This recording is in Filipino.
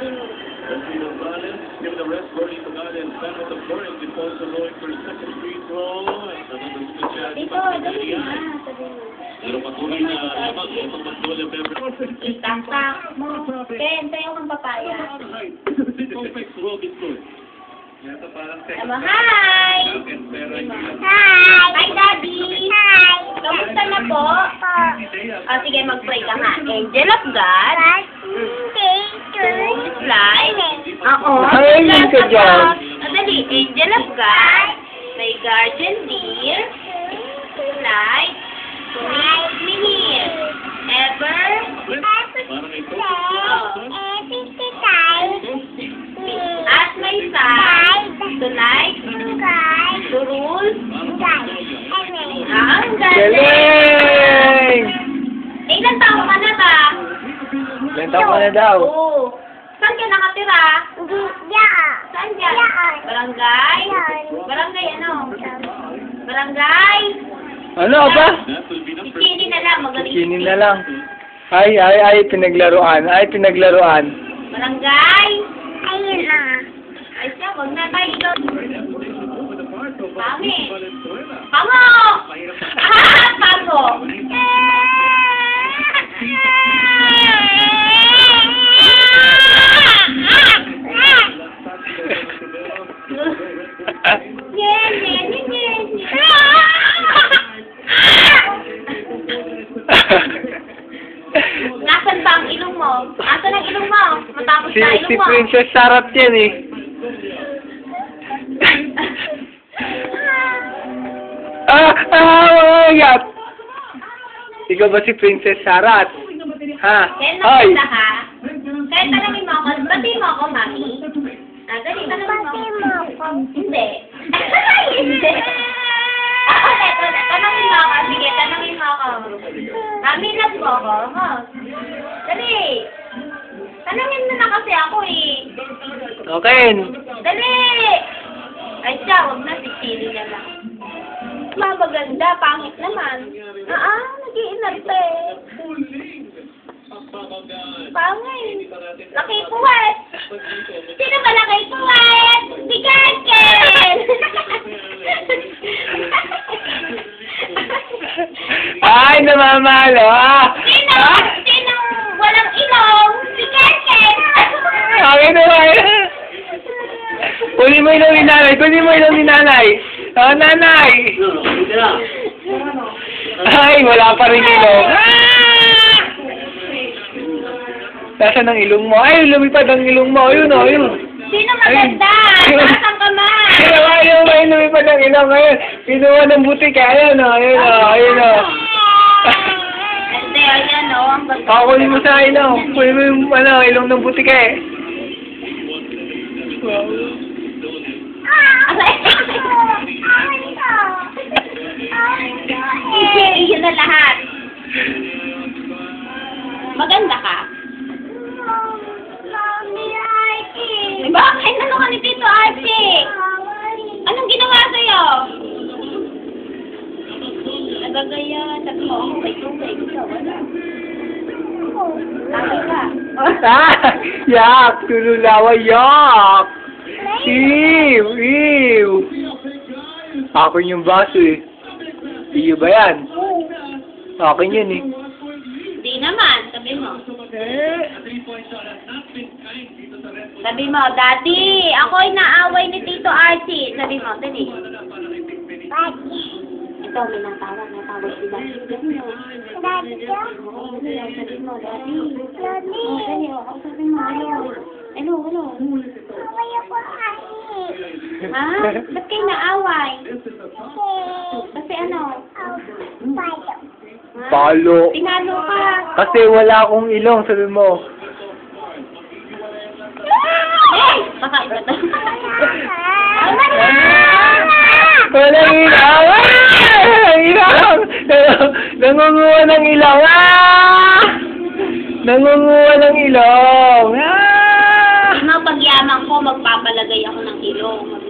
Give the rest Bernie Pagana and Sam with the point. Defonso going for his second free throw. Dito, dali na. Pero patuloy na lamang itong magdole Beverly. Itaktak mo. Ken, tayo kang papaya. Perfect Robin Good. Hi! Hi! Hi, Daddy! Hi! Kamusta na po? Sige, mag-pray ka nga. Angel of God. Fly. Oo. Ayun ka dyan. Dali, Angel of God. May guardian dear. Fly. Meet me here. Ever. At my side. Tonight. To rule. Ang Galing! ilan taon ka na ba? Ilan taon ka na daw? Oo. Saan ka nakatira? Saan dyan? Barangay? Barangay ano? Barangay? Ano ba? Sini na lang. Magaling. Sini na lang. Ay, pinaglaruan. Barangay? Ayun na. Ay siya, huwag na tayo. Pangit. Pango! Pango! Nasaan ba ang ilong mo? Nasaan ang ilong mo? Matapos na ilong Si mo. Princess Sarap yan eh. Yap! Ikaw ba si Princess Sarat? Ha? Kaya Ay! nakita ha? Kaya tanongin mo ako, bati mo ako, mami. Dali, tanongin mo ako. Hindi. Hindi. Ulit. Tanongin mo ako. Sige, tanongin mo ako. Mami, love mo ako. Dali. Tanongin mo na kasi ako eh. Okay. Dali! Ay siya, huwag na, sisili na lang. Maganda, pangit naman. Nag-iinarte. Pangit. Laki puwet. Sino ba laki puwet? Si Garken! Ay, namamalo ah! Sinong walang ilong? Si Garken! Akin naman! Kunin mo ilong ni nanay! Oh, nanay! Ay, wala pa rin ilong. Nasaan ang ilong mo? Ay, lumipad ang ilong mo. Ayun, ayun. Sino maganda? Nasaan ka man? Ayun, lumipad ang ilong. Ayun, pinuha ng butik. Ayun, ayun. Hindi, ayan o. Ang ganda. Kunin mo sa ilong. Kunin mo yung ilong ng butik eh. Iyon na lahat. Maganda ka? Bakit? Ano ka ni Tito Archie? Anong ginawa sa'yo? Nagagaya. Sabi mo, ako may tubig. Ikaw, wala. Sabi ka. Yak! Tululawa, yak! Ew! Akin yung baso eh. Iyo ba yan? Akin yan eh. Di naman. Sabi mo. Sabi mo, Daddy, ako'y naaway ni Tito Archie. Sabi mo, dali. Ito, may natawag si Daddy. Daddy? Sabi mo, Daddy. Daddy. Sabi mo, hello. Ha? Ba't kayo naaway? Kasi ano? Palo. Tinalo ka. Kasi wala akong ilong, sabi mo. Baka iba to. Walang ilaw! Ilaw! Nangunguha ng ilaw! Nangunguha ng ilong! Pag yaman ko, magpapalagay ako ng ilong.